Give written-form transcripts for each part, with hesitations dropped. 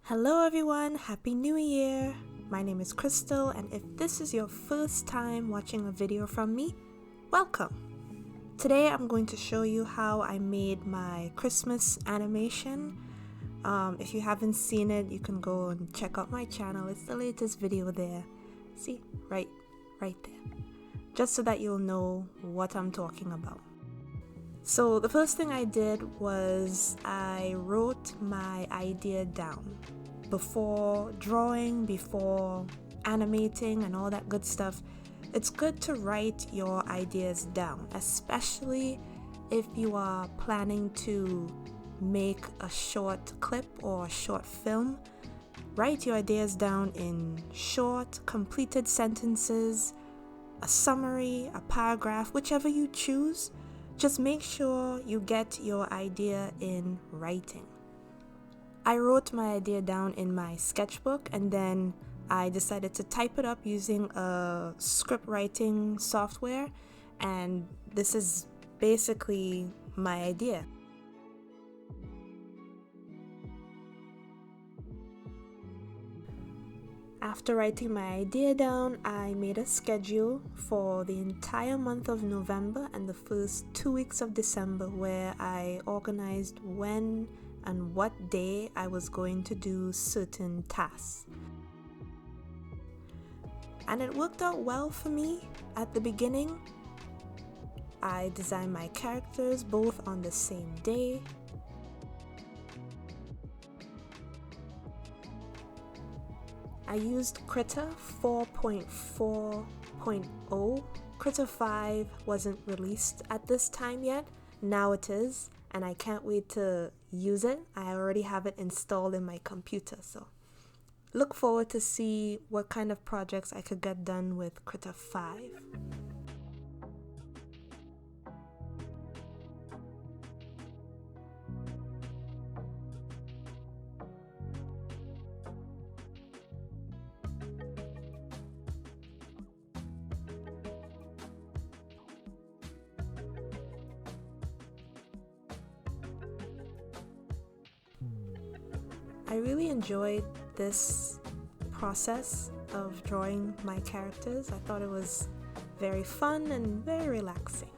Hello everyone, Happy New Year! My name is Crystal, and if this is your first time watching a video from me, welcome! Today I'm going to show you how I made my Christmas animation. If you haven't seen it, you can go and check out my channel. It's the latest video there. See, right there. Just so that you'll know what I'm talking about. So the first thing I did was I wrote my idea down. Before drawing, before animating and all that good stuff, it's good to write your ideas down, especially if you are planning to make a short clip or a short film. Write your ideas down in short, completed sentences, a summary, a paragraph, whichever you choose. Just make sure you get your idea in writing. I wrote my idea down in my sketchbook, and then I decided to type it up using a script writing software, and this is basically my idea. After writing my idea down, I made a schedule for the entire month of November and the first 2 weeks of December, where I organized when and what day I was going to do certain tasks. And it worked out well for me at the beginning. I designed my characters both on the same day. I used Krita 4.4.0. Krita 5 wasn't released at this time yet. Now it is, and I can't wait to use it. I already have it installed in my computer, so look forward to see what kind of projects I could get done with Krita 5. I really enjoyed this process of drawing my characters. I thought it was very fun and very relaxing.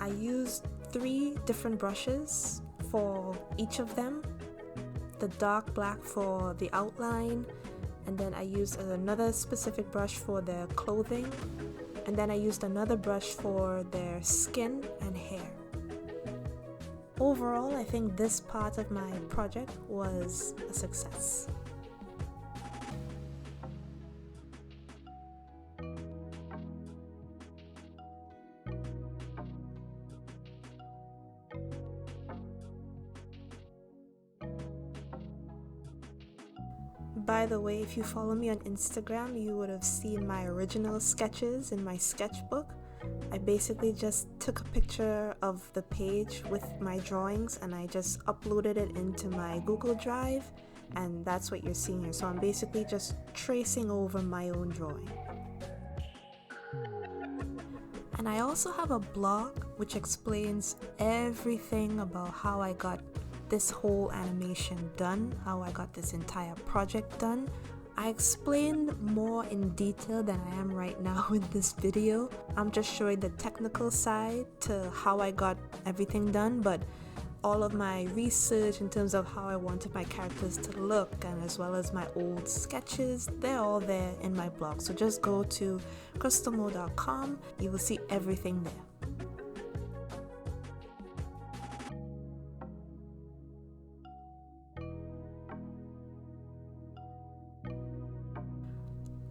I used 3 different brushes for each of them. The dark black for the outline, and then I used another specific brush for their clothing, and then I used another brush for their skin and hair. Overall, I think this part of my project was a success. By the way, if you follow me on Instagram, you would have seen my original sketches in my sketchbook. I basically just took a picture of the page with my drawings and I just uploaded it into my Google Drive, and that's what you're seeing here. So I'm basically just tracing over my own drawing. And I also have a blog which explains everything about how I got this whole animation done, how I got this entire project done. I explained more in detail than I am right now in this video. I'm just showing the technical side to how I got everything done, but all of my research in terms of how I wanted my characters to look, and as well as my old sketches, they're all there in my blog. So just go to crystalmo.com, you will see everything there.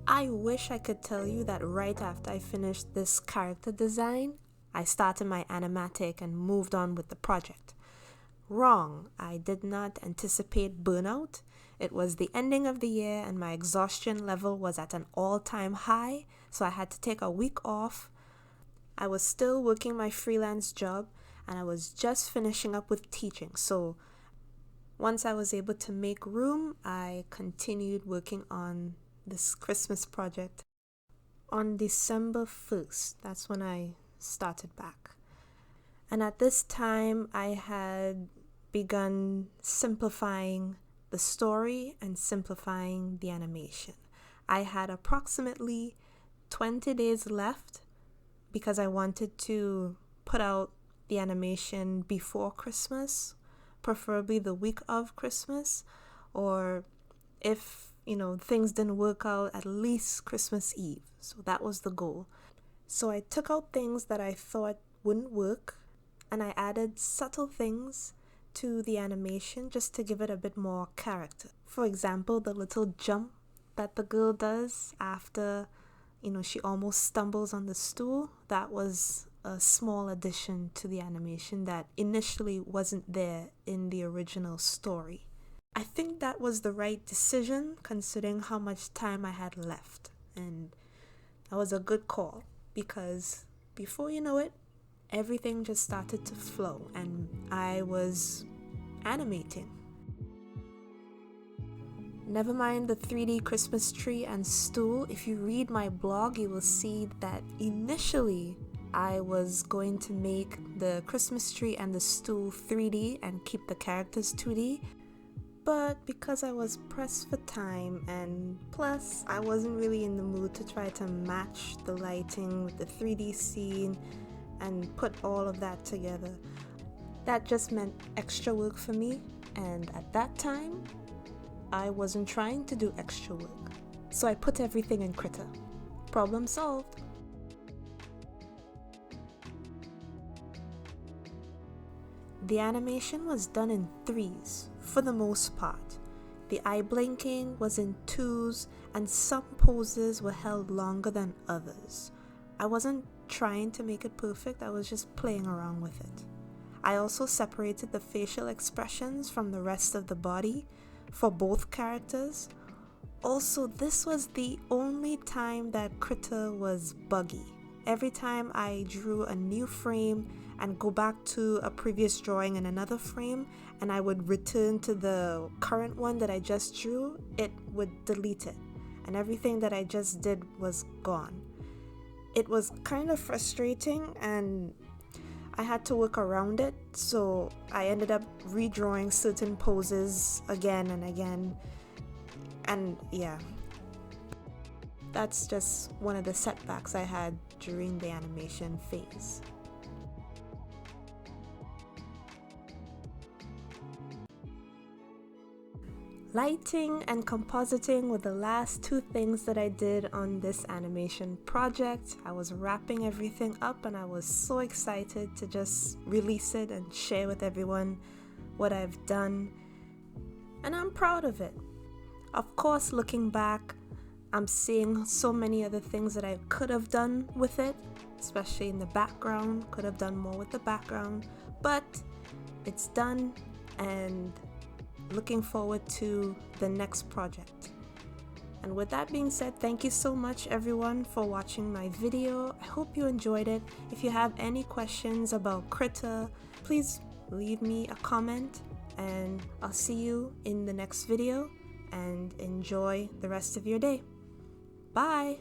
I wish I could tell you that right after I finished this character design, I started my animatic and moved on with the project. Wrong. I did not anticipate burnout. It was the ending of the year and my exhaustion level was at an all-time high, so I had to take a week off. I was still working my freelance job and I was just finishing up with teaching, so once I was able to make room, I continued working on this Christmas project. On December 1st, that's when I started back. And at this time, I had begun simplifying the story and simplifying the animation. I had approximately 20 days left because I wanted to put out the animation before Christmas, preferably the week of Christmas, or if, things didn't work out, at least Christmas Eve. So that was the goal. So I took out things that I thought wouldn't work, and I added subtle things to the animation just to give it a bit more character. For example, the little jump that the girl does after, she almost stumbles on the stool. That was a small addition to the animation that initially wasn't there in the original story. I think that was the right decision considering how much time I had left, and that was a good call because before you know it, everything just started to flow and I was animating. Never mind the 3D Christmas tree and stool. If you read my blog, you will see that initially I was going to make the Christmas tree and the stool 3D and keep the characters 2D. But because I was pressed for time, and plus I wasn't really in the mood to try to match the lighting with the 3D scene and put all of that together, that just meant extra work for me, and at that time I wasn't trying to do extra work. So I put everything in Krita. Problem solved. The animation was done in 3s for the most part. The eye blinking was in 2s and some poses were held longer than others. I wasn't trying to make it perfect, I was just playing around with it. I also separated the facial expressions from the rest of the body for both characters. Also, this was the only time that Krita was buggy. Every time I drew a new frame and go back to a previous drawing in another frame, and I would return to the current one that I just drew, it would delete it, and everything that I just did was gone. It was kind of frustrating and I had to work around it, so I ended up redrawing certain poses again and again, and yeah, that's just one of the setbacks I had during the animation phase. Lighting and compositing were the last two things that I did on this animation project. I was wrapping everything up and I was so excited to just release it and share with everyone what I've done. And I'm proud of it. Of course, looking back, I'm seeing so many other things that I could have done with it, especially in the background. Could have done more with the background, but it's done and looking forward to the next project. And with that being said, thank you so much everyone for watching my video. I hope you enjoyed it. If you have any questions about Krita, please leave me a comment and I'll see you in the next video, and enjoy the rest of your day. Bye!